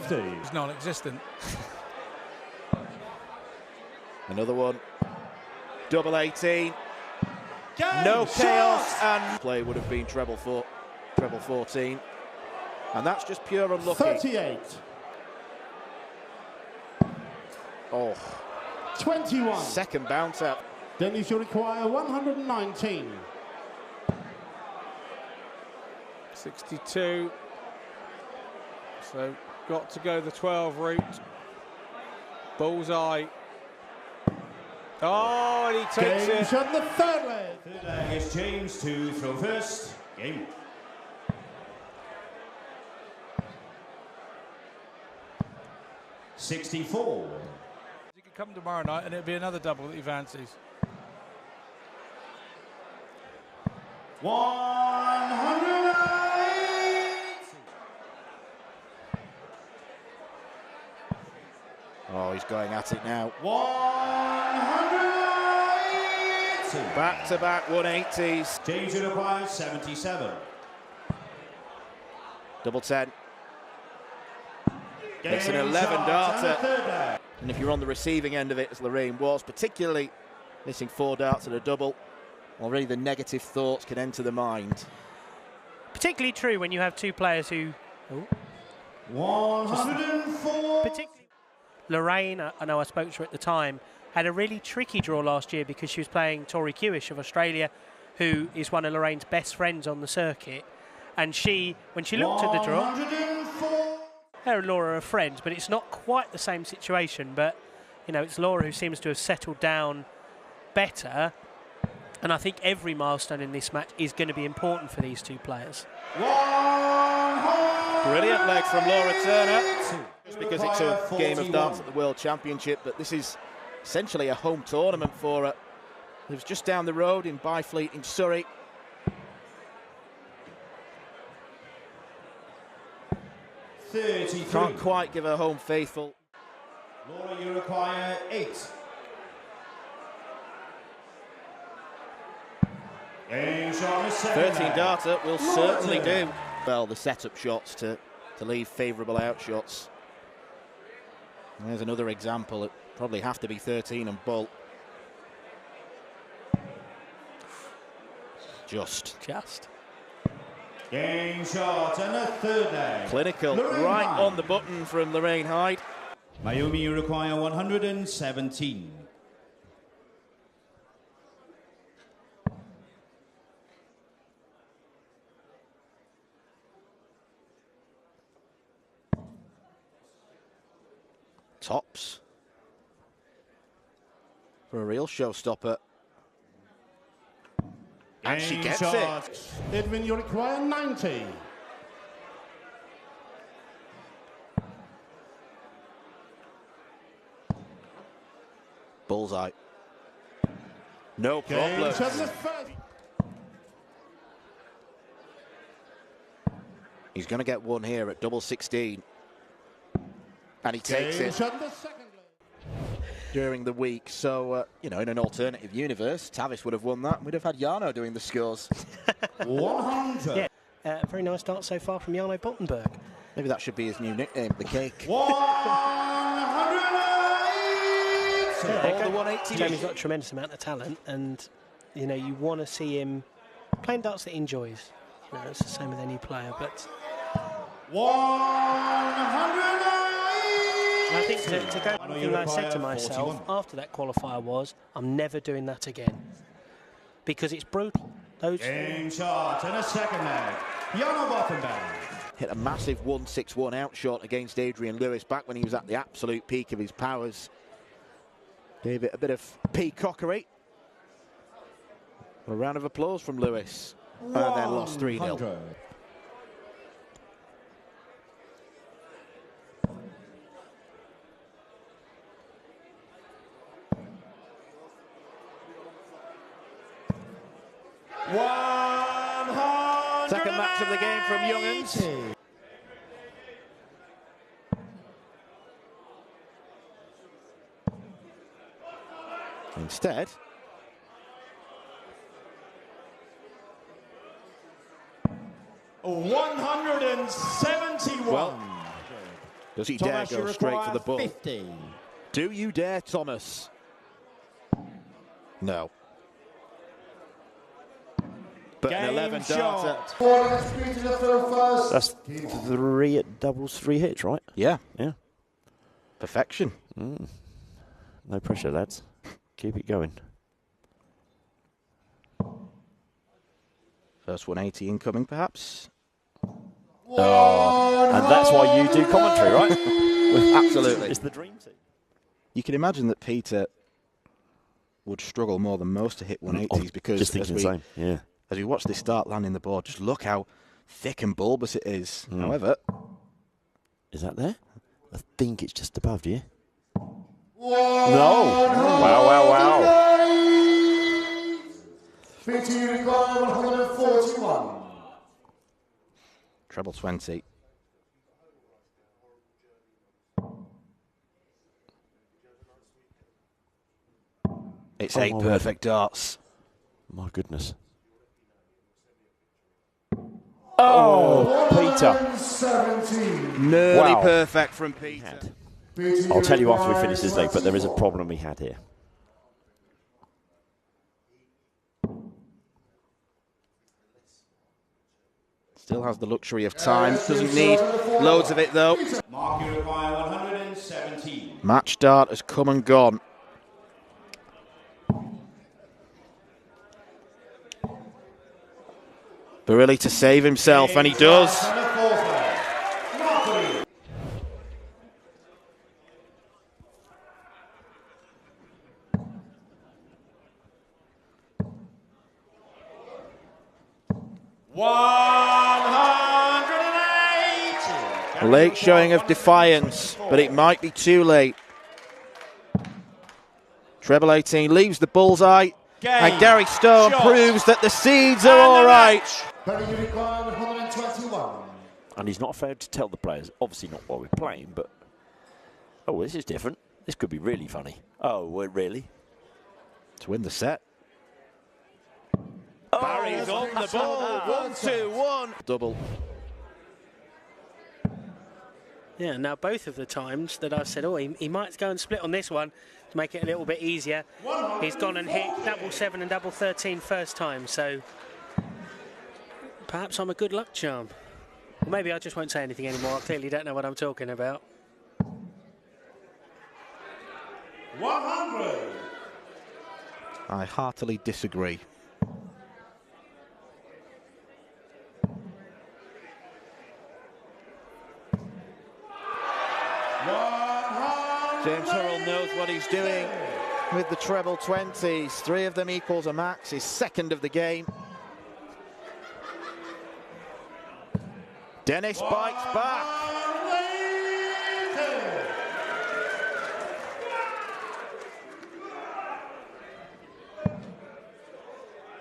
50. It's non-existent. Another one. Double 18. Game, No chaos, shot. and play would have been treble 14. And that's just pure unlucky. 38. Oh. 21. Second bounce out. Then you should require 119. 62. So got to go the 12 route. Bullseye. Oh, and he takes Game it. shot the third leg. Third leg is James to throw first. Game. $64. He could come tomorrow night and it'll be another double that he fancies. 108. Oh, he's going at it now. 108. Back-to-back 180s. James requires 77. Double 10. It's an Game 11 shot darter. and a third leg. And if you're on the receiving end of it, as Lorraine was, particularly missing 4 darts at a double, already the negative thoughts can enter the mind. Particularly true when you have two players who... 104. Particularly Lorraine, I know I spoke to her at the time, had a really tricky draw last year because she was playing Tori Kewish of Australia, who is one of Lorraine's best friends on the circuit. And she, when she looked at the draw, 104. her and Laura are friends, but it's not quite the same situation. But, you know, it's Laura who seems to have settled down better. And I think every milestone in this match is going to be important for these two players. Brilliant leg from Laura Turner. Just because it's a game of darts at the World Championship, but this is essentially a home tournament for her. It was just down the road in Byfleet in Surrey. Can't quite give her home faithful. Laura, you require 8. Game shot is 13 darter will certainly do. Well, the setup shots to leave favourable outshots. There's another example. It probably have to be 13 and bolt. Just. Game shot and a third leg. Clinical, Lorraine right Hyde. on the button from Lorraine Hyde. Mayumi, you require 117. Tops. For a real showstopper. And she gets it. Edwin, you require 90. Bullseye. No Game problem. shot the first. He's going to get one here at double 16. And he takes Game it shot the second leg. during the week. So, you know, in an alternative universe, Tavis would have won that. We'd have had Jarno doing the scores. 100. Yeah, very nice dart so far from Jarno Bottenberg. Maybe that should be his new nickname, the Cake. 108. All the 180. Jamie's got a tremendous amount of talent, and you know you want to see him playing darts that he enjoys. You know, it's the same with any player, but 108. and I think to go, one thing I said to myself after that qualifier was, I'm never doing that again because it's brutal. Those Game shot and a second leg. Jarno Bottenberg. Hit a massive 161 outshot against Adrian Lewis back when he was at the absolute peak of his powers. Gave it a bit of peacockery. A round of applause from Lewis. And then lost 3-0. Second match of the game from Young'uns. Instead, $171. well, Does he dare Thomas, go you straight for the require ball? 50. Do you dare, Thomas? No. But an Game 11 shot. darter. That's 3 at doubles, 3 hits, right? Yeah. Yeah. Perfection. No pressure, lads. Keep it going. First 180 incoming, perhaps. Oh, and that's why you do commentary, right? Absolutely. It's the dream team. You can imagine that Peter would struggle more than most to hit 180s because Just thinking the same, yeah. as we watch this dart landing the board, just look how thick and bulbous it is. However, is that there? I think it's just above you. No! Wow, wow, wow. 141. treble 20. It's 8 perfect darts. My goodness. Oh, Peter. Nearly Wow. perfect from Peter. I'll tell you after we finish this leg, but there is a problem he had here. Still has the luxury of time. Doesn't need loads of it, though. Mark, you require 117. Match dart has come and gone. Barilli to save himself, and he does. A late showing of defiance, but it might be too late. Treble 18 leaves the bullseye, and Gary Stone proves that the seeds are all right. And he's not afraid to tell the players, obviously not while we're playing, but, oh, this is different. This could be really funny. Oh, well, really? To win the set. Oh, Barry's on the ball. 1-2-1. Double. Yeah, now both of the times that I've said, oh, he might go and split on this one to make it a little bit easier. He's gone and hit double 7 and double 13 first time, so perhaps I'm a good luck charm. Or maybe I just won't say anything anymore. I clearly don't know what I'm talking about. 100. I heartily disagree. James Hurrell knows what he's doing with the treble 20s. 3 of them equals a max, his second of the game. Dennis bites back.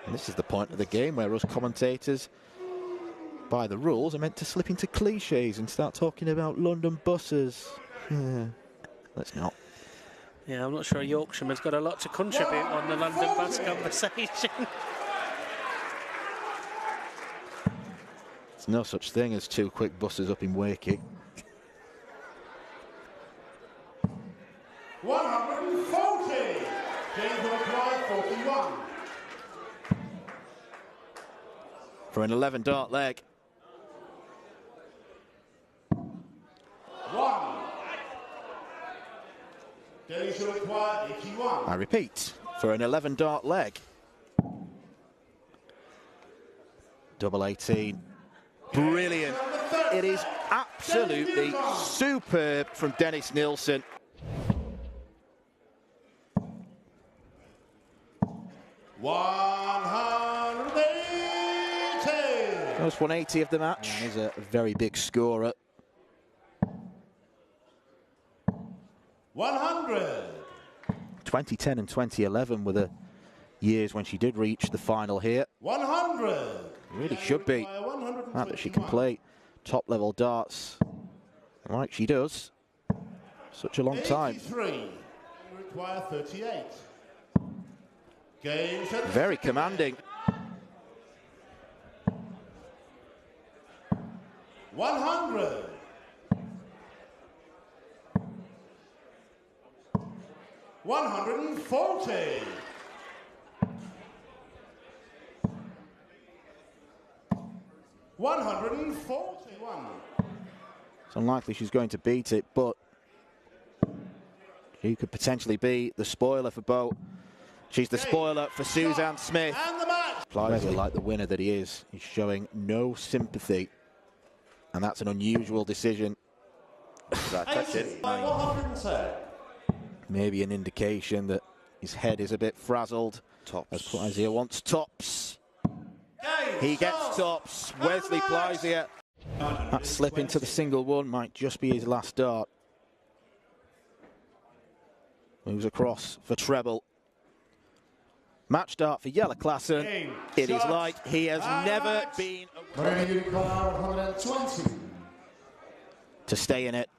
And this is the point of the game where us commentators, by the rules, are meant to slip into cliches and start talking about London buses. Let's not. Yeah, I'm not sure a Yorkshireman's got a lot to contribute on the London bus conversation. There's no such thing as 2 quick buses up in Wakey. 140. James required 41. For an 11 dart leg. 1. Dennis required 81. I repeat, for an 11 dart leg. Double 18. Brilliant. It is absolutely superb from Dennis Nilsson. First 180 of the match. He's a very big scorer. 100. 2010 and 2011 were the years when she did reach the final here. 100. Really should be. That she can play top-level darts like she does. Such a long time. 83. Require 38. Game set. Very commanding. 100. 140. 141. It's unlikely she's going to beat it, but she could potentially be the spoiler for Bo. She's the spoiler for Suzanne Smith. And the match. Clyde, like the winner that he is, he's showing no sympathy. And that's an unusual decision. Touch it. 110. Maybe an indication that his head is a bit frazzled. As Plaisier wants tops. He gets tops. Wesley Plaisier. That slip into the single one might just be his last dart. Moves across for treble. Match dart for Jelle Klaasen. It is like he has never been to stay in it.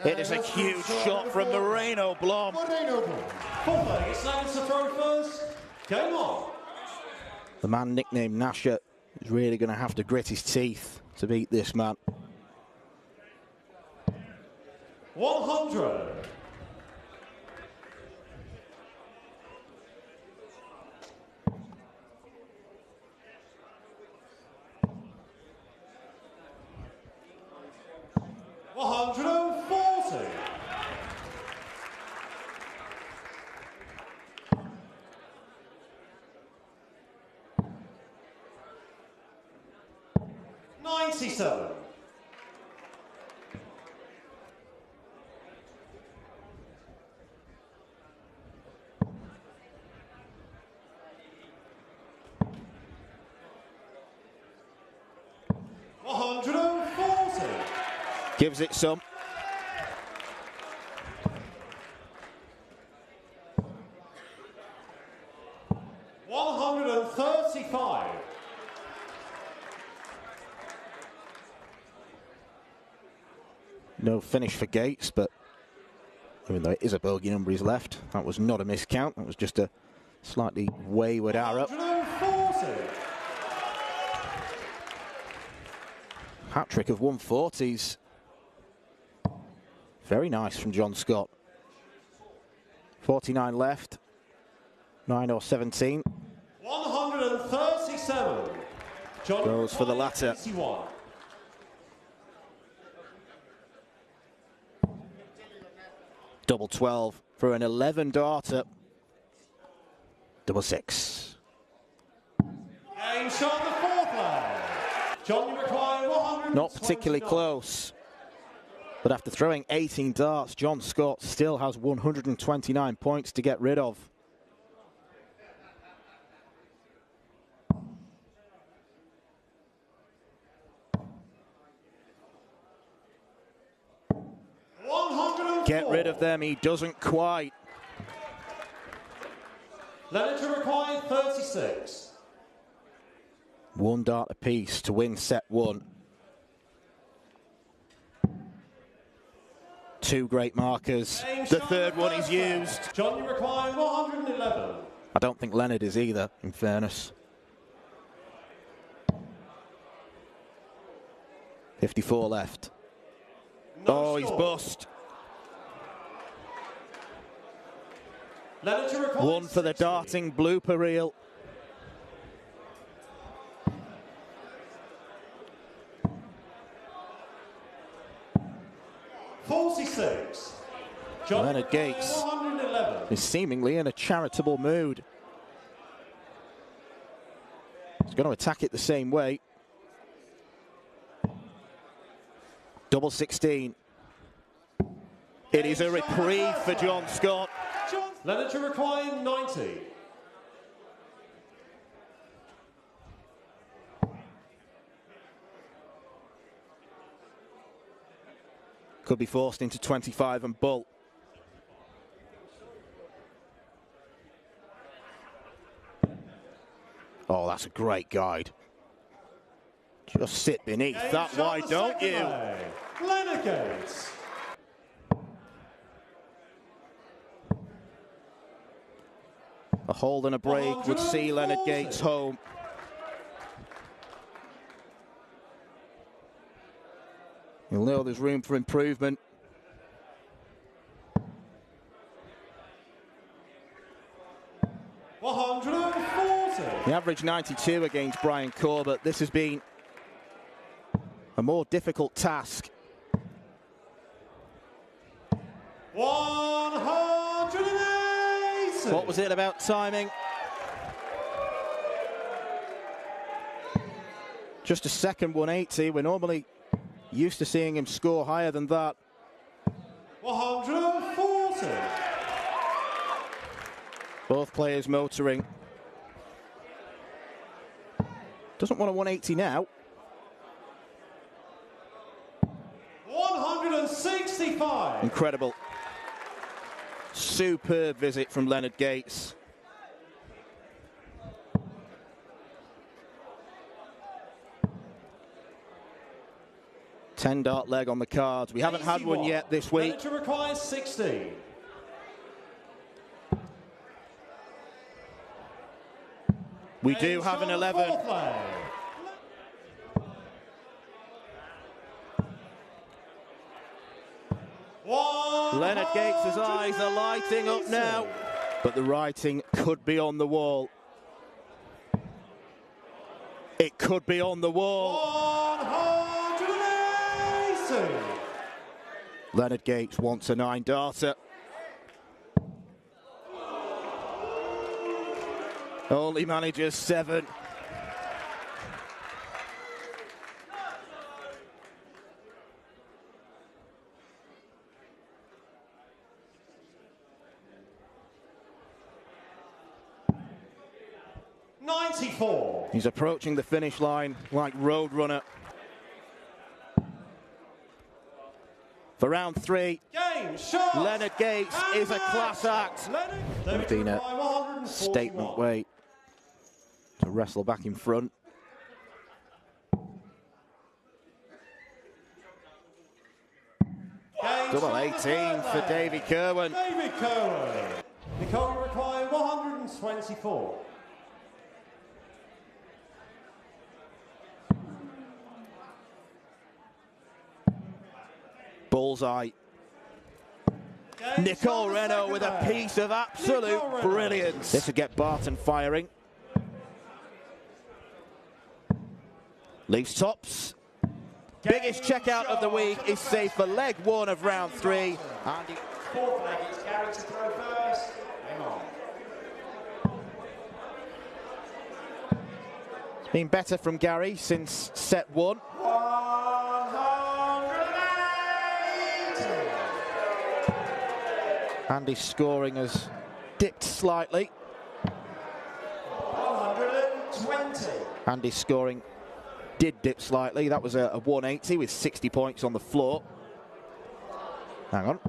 It is a huge shot from Moreno Blom. It's Landon to throw first. Game on. The man nicknamed Nasher is really going to have to grit his teeth to beat this man. 100. $97. Gives it some. $135. No finish for Gates, but even though it is a bogey number he's left, that was not a miscount. That was just a slightly wayward arrow. 140. Hat-trick of 140s. Very nice from John Scott. 49 left. 9 or 17. 137. John Goes for the latter. 81. Double 12 for an 11 darter. Double 6. Game shot the fourth leg. John, you require 100. Not particularly close. But after throwing 18 darts, John Scott still has 129 points to get rid of. Get rid of them, he doesn't quite. Leonard to require 36. One dart apiece to win set one. Two great markers. The third one is used. John, you require 111. I don't think Leonard is either, in fairness. 54 left. Oh, he's bust. One for the darting blooper reel. Leonard Gates is seemingly in a charitable mood. He's going to attack it the same way. Double 16. It is a reprieve for John Scott. Leonard to require 90. Could be forced into 25 and bull. Oh, that's a great guide. Just sit beneath that, why don't you? Leonard Gates. A hold and a break would see Leonard Gates home. You'll know there's room for improvement. 140. He averaged 92 against Brian Corbett. This has been a more difficult task. 180. What was it about timing? Just a second 180. We're normally used to seeing him score higher than that. 140. Both players motoring. Doesn't want a 180 now. 165. Incredible. Superb visit from Leonard Gates. $10 leg on the cards. We haven't had one yet this week. To require 60. We do have an 11. Leonard Gates' eyes are lighting up now, but the writing could be on the wall. It could be on the wall. 180. Leonard Gates wants a 9-darter. Only manages 7. He's approaching the finish line like Roadrunner. For round 3, Leonard Gates is a class act. It's been a statement way to wrestle back in front. Double 18 for Davy Kerwin. Davy Kerwin. Nicole required 124. Bullseye. Nicole Renault with a piece of absolute brilliance. This will get Baetens firing. Leaves tops. Biggest checkout of the week is safe for leg 1 of round 3. Andy. Fourth leg, it's Gary to throw first. Hang on. It's been better from Gary since set 1. 180. Andy's scoring has dipped slightly. 120. Andy's scoring did dip slightly. That was a 180 with 60 points on the floor. Hang on.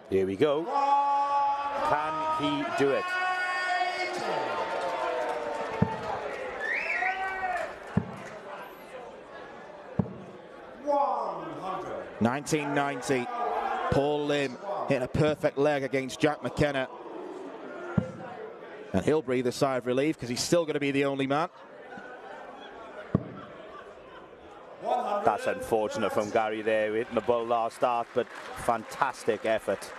Here we go. Can he do it? 1990. Paul Lim hitting a perfect leg against Jack McKenna. And he'll breathe a sigh of relief because he's still going to be the only man. That's unfortunate from Gary there, hitting the ball last start, but fantastic effort.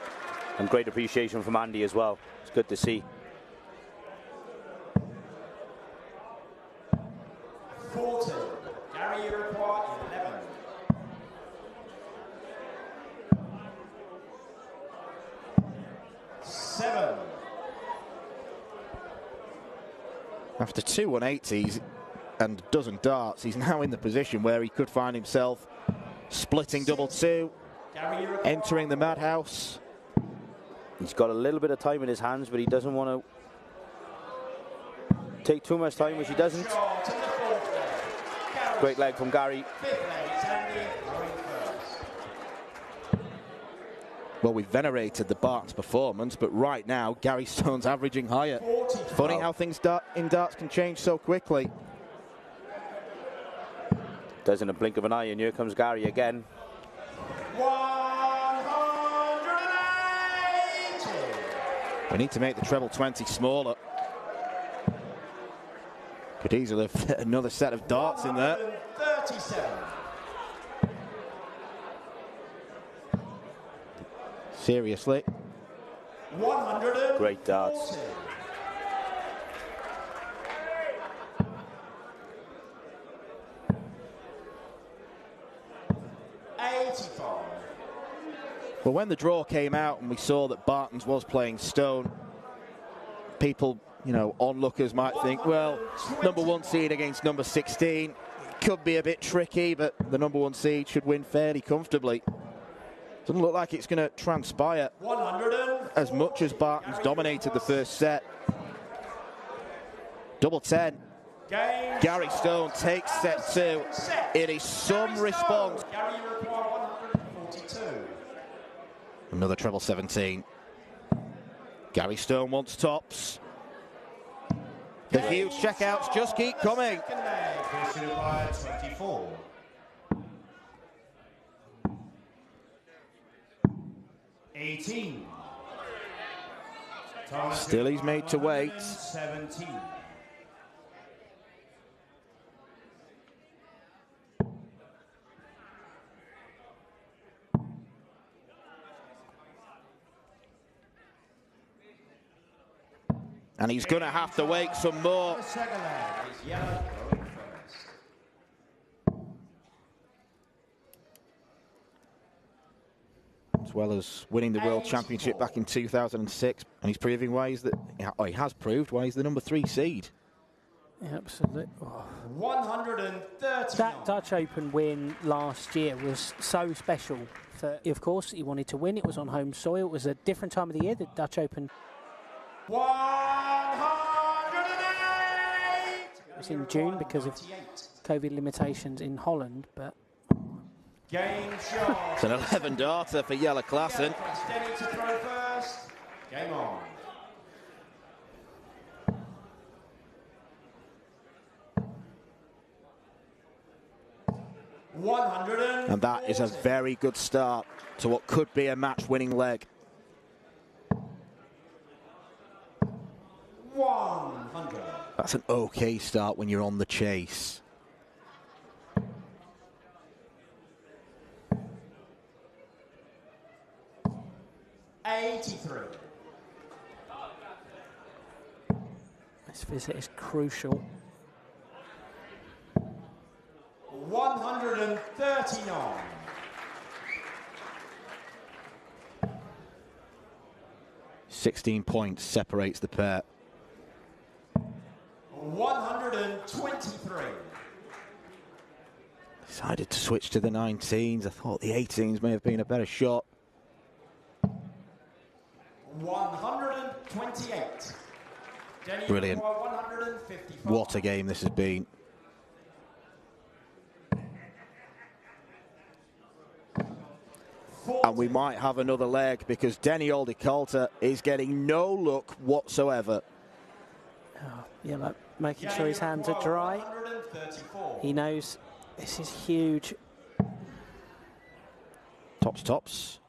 And great appreciation from Andy as well. It's good to see. 40. Gary, you require 11. Seven. After 2 180s and a dozen darts, he's now in the position where he could find himself splitting double 2, entering the madhouse. He's got a little bit of time in his hands, but he doesn't want to take too much time, which he doesn't. Great leg from Gary. Well, we've venerated the Baetens performance, but right now, Gary Stone's averaging higher. Funny how things in darts can change so quickly. Does in a blink of an eye, and here comes Gary again. 180. We need to make the treble 20 smaller. Could easily fit another set of darts in there. 37. Seriously. 100. Great darts. Well, when the draw came out and we saw that Baetens was playing stone, people, you know, onlookers might think, well, number 1 seed against number 16 could be a bit tricky, but the number 1 seed should win fairly comfortably. Doesn't look like it's going to transpire as much as Baetens dominated the first set. Double 10. Gary Stone takes set 2. It is some response. Another treble 17. Gary Stone wants tops. The huge checkouts just keep coming. 24. Still he's made to wait. 17. And he's going to have to wait some more. As well as winning the World Championship back in 2006. And he's proving why he's he has proved why he's the number 3 seed. Yeah, absolutely. Oh. 130. That Dutch Open win last year was so special. Of course, he wanted to win. It was on home soil. It was a different time of the year, the Dutch Open. 108. It was in June because of COVID limitations in Holland, but Game shot. It's an 11 darter for Jelle Klaasen. Steady to throw first. Game on. And that is a very good start to what could be a match-winning leg. 100. That's an okay start when you're on the chase. This visit is crucial. 139. .16 points separates the pair. 123. Decided to switch to the 19s. I thought the 18s may have been a better shot. 128. Brilliant. What a game this has been. And we might have another leg because Denny Aldicolter is getting no look whatsoever. Oh, yeah, like making sure his hands are dry. He knows this is huge. Tops, tops.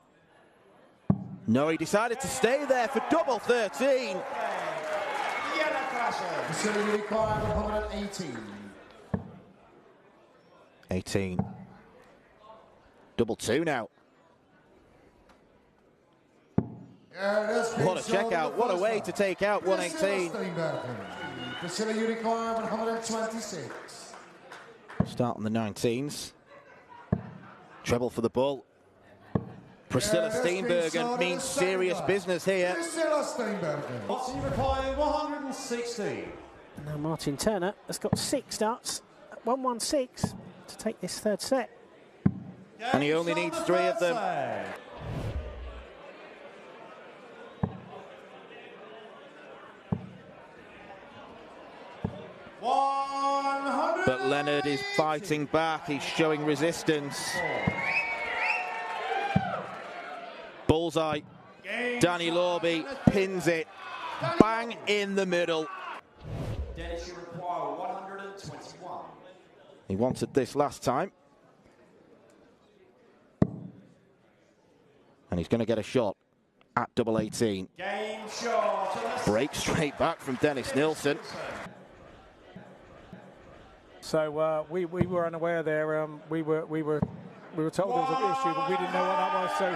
No, he decided to stay there for double 13. Facility required 118. 18. Double 2 now. What a checkout. What a way to take out 118. Facility required 126. Start on the 19s. Treble for the bull. Priscilla Steenbergen means serious business here. Priscilla Steenbergen. Facility required 160. And now Martin Turner has got 6 darts at 116 to take this third set. And he only needs 3 of them. But Leonard is fighting back. He's showing resistance. Bullseye. Danny Lorby pins it. Bang in the middle. Dennis, you require 121. He wanted this last time. And he's going to get a shot at double 18. Game shot. Break straight back from Dennis Nilsson. So we were unaware there. We were told there was an issue, but we didn't know what that was. So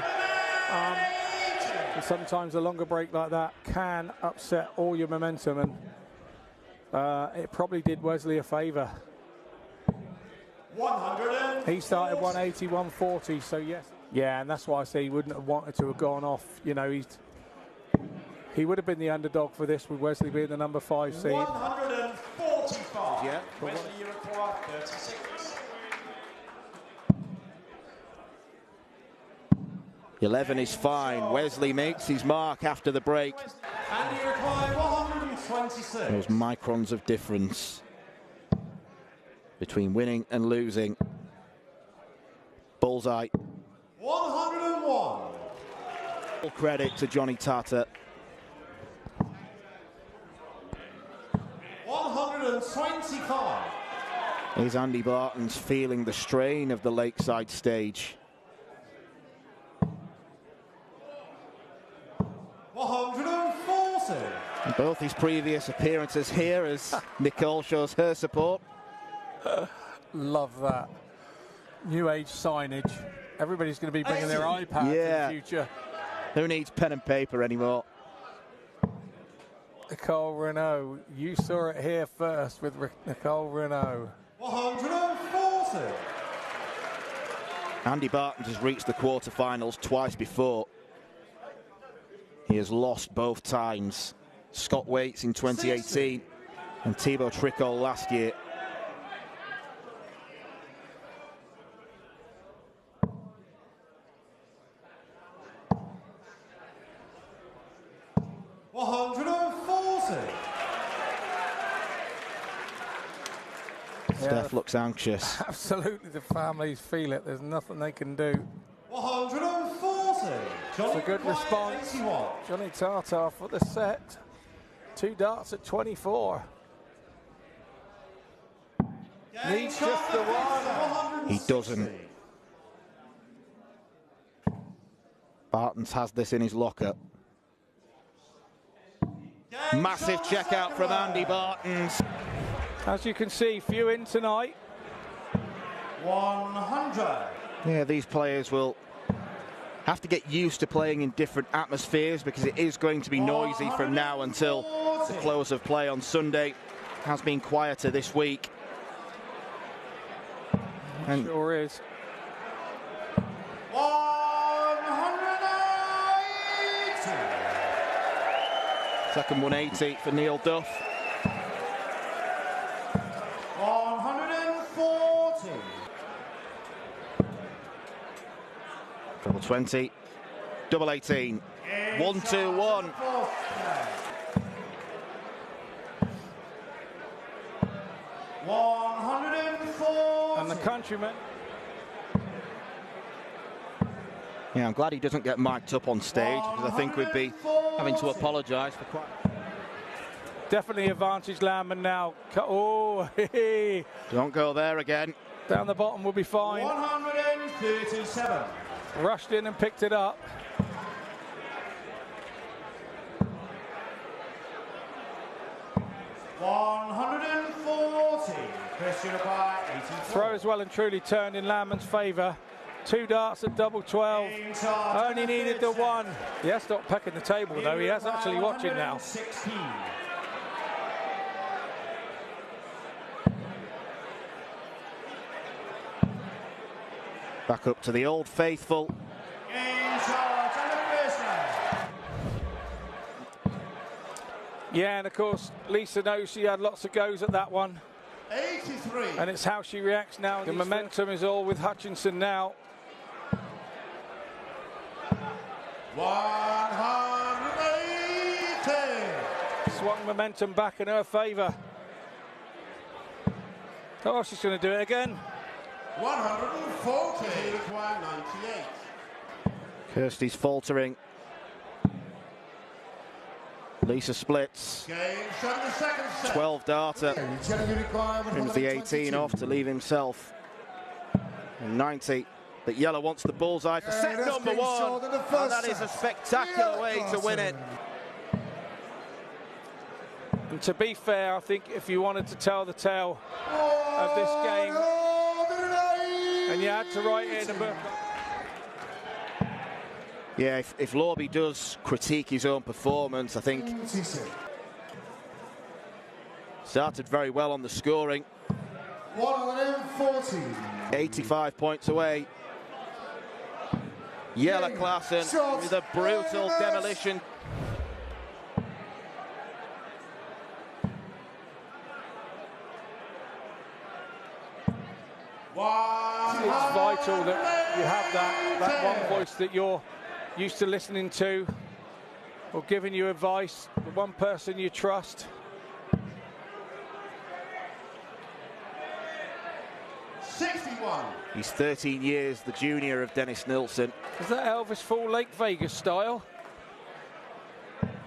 sometimes a longer break like that can upset all your momentum, and it probably did Wesley a favour. 100. He started 180, 140. So yes. Yeah, and that's why I say he wouldn't have wanted to have gone off. You know, he would have been the underdog for this with Wesley being the number 5 seed. 145. Yeah. Wesley, you require 36. 11 is fine. Wesley makes his mark after the break. And you require 126. Those microns of difference between winning and losing. Bullseye. 101. All credit to Johnny Tata. 125. Here's Andy Baetens feeling the strain of the Lakeside stage. 140. And both his previous appearances here as Nicole shows her support. Love that. New age signage. Everybody's going to be bringing their iPads in the future. Who needs pen and paper anymore? Nicole Renault. You saw it here first with Nicole Renault. 140. Andy Baetens has reached the quarterfinals twice before. He has lost both times. Scott Waits in 2018 and Thibaut Tricol last year. Steph looks anxious. Absolutely, the families feel it. There's nothing they can do. 140. It's a good response. Johnny Tata for the set. 2 darts at 24. Needs just the one. He doesn't. Baetens has this in his locker. Massive checkout from Andy Baetens. As you can see, few in tonight. 100. Yeah, these players will have to get used to playing in different atmospheres because it is going to be noisy from now until the close of play on Sunday. Has been quieter this week. And sure is. 180. second 180 for Neil Duff. 140. Double 20. Double 18. 1-2-1. 140. And the countryman. Yeah, I'm glad he doesn't get mic'd up on stage because I think we'd be having to apologise for quite... Definitely advantage Landman now. Oh, Don't go there again. down the bottom will be fine. 137. Rushed in and picked it up. Throw is well and truly turned in Landman's favour. 2 darts at double 12. Only needed the one. He has stopped pecking the table though. He has actually watching now. Back up to the old faithful. Yeah, and of course, Lisa knows she had lots of goes at that one. 83. And it's how she reacts now. The momentum is all with Hutchinson now. 180. Swung momentum back in her favour. Oh, she's going to do it again. 140. Require 98. Kirsty's faltering. Lisa splits. Game shot in the second set. 12 darter. Trims the 18 off to leave himself. And 90. But Yellow wants the bullseye for set number 1. And that is a spectacular way to win it. And to be fair, I think if you wanted to tell the tale of this game, and you had to write in a... Yeah, if Lorby does critique his own performance, I think started very well on the scoring. 140. 85 points away. Jelle Klaasen with a brutal demolition. It's vital that you have that one voice that you're used to listening to or giving you advice, the one person you trust. 61. He's 13 years the junior of Dennis Nilsson. Is that Elvis full Lake Vegas style?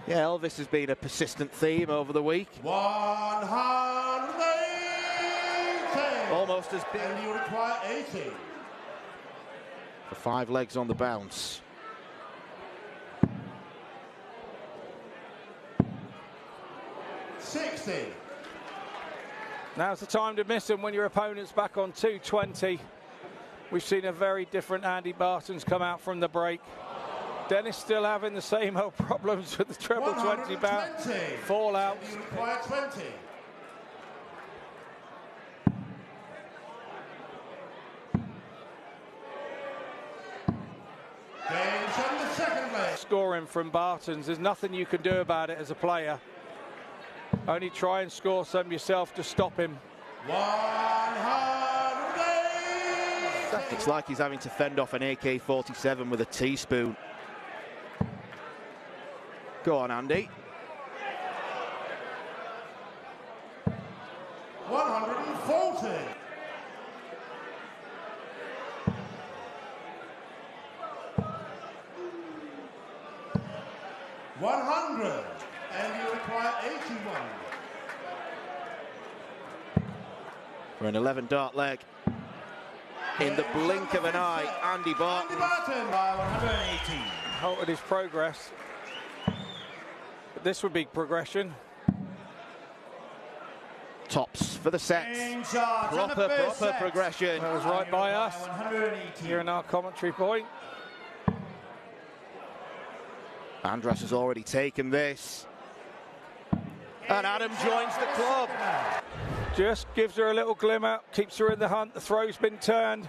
Yeah, Elvis has been a persistent theme over the week. 180. Almost as big. And you require 80. For 5 legs on the bounce. Now's the time to miss them when your opponent's back on 220. We've seen a very different Andy Baetens come out from the break. Dennis still having the same old problems with the treble 20 bout. Fallout. You require 20. Games on the second leg. Scoring from Baetens, there's nothing you can do about it as a player. Only try and score some yourself to stop him. 180. It's like he's having to fend off an AK-47 with a teaspoon. Go on, Andy. 140. And you require 81. For an 11 dart leg. In the blink of an eye, Andy Baetens. By 180. Halted his progress. But this would be progression. Tops for the set. Proper progression. That was right by us. Here in our commentary point. Andras has already taken this. And Adam joins the club. Just gives her a little glimmer, keeps her in the hunt. The throw's been turned.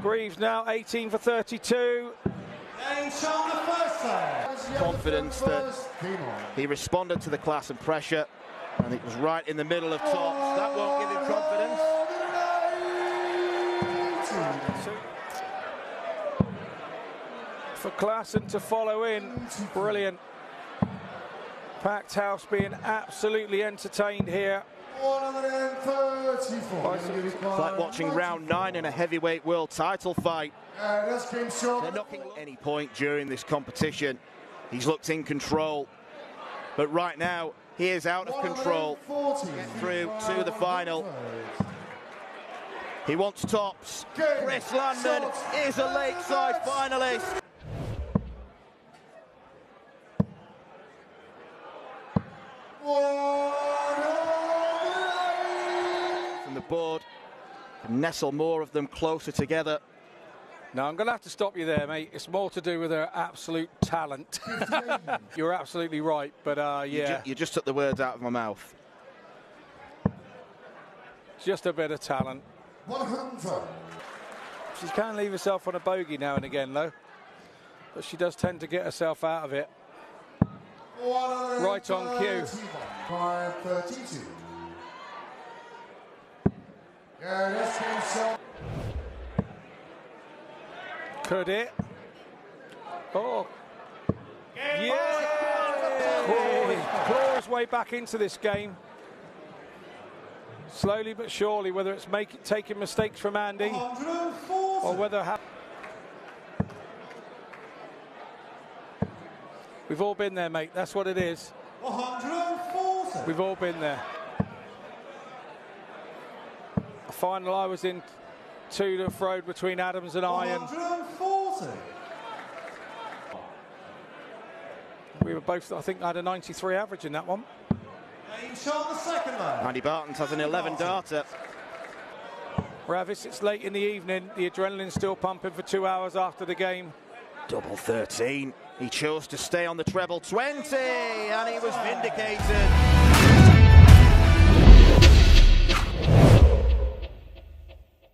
Greaves now 18 for 32. Confidence that he responded to the Klaasen pressure, and it was right in the middle of tops. That won't give him confidence. For Klaasen to follow in, brilliant. Packed house being absolutely entertained here. 134. It's like watching round 9 in a heavyweight world title fight. They're knocking at any point during this competition. He's looked in control, but right now he is out of control. Get through to the final. He wants tops. Chris Landon is a Lakeside finalist. From the board, nestle more of them closer together. No, I'm going to have to stop you there, mate. It's more to do with her absolute talent. You're absolutely right, but yeah. You just took the words out of my mouth. Just a bit of talent. 100. She can leave herself on a bogey now and again, though. But she does tend to get herself out of it. Right on cue. 532. Could it? Oh. Yeah! Claw his way back into this game. Slowly but surely, whether it's taking mistakes from Andy or whether... We've all been there, mate. That's what it is. 140. We've all been there. A final I was in to and fro between Adams and Iron. 140. We were both, I think, I had a 93 average in that one. Shot the second leg. Andy Baetens has an 11 darter. Ravis, it's late in the evening. The adrenaline's still pumping for 2 hours after the game. Double 13. He chose to stay on the treble 20, and he was vindicated.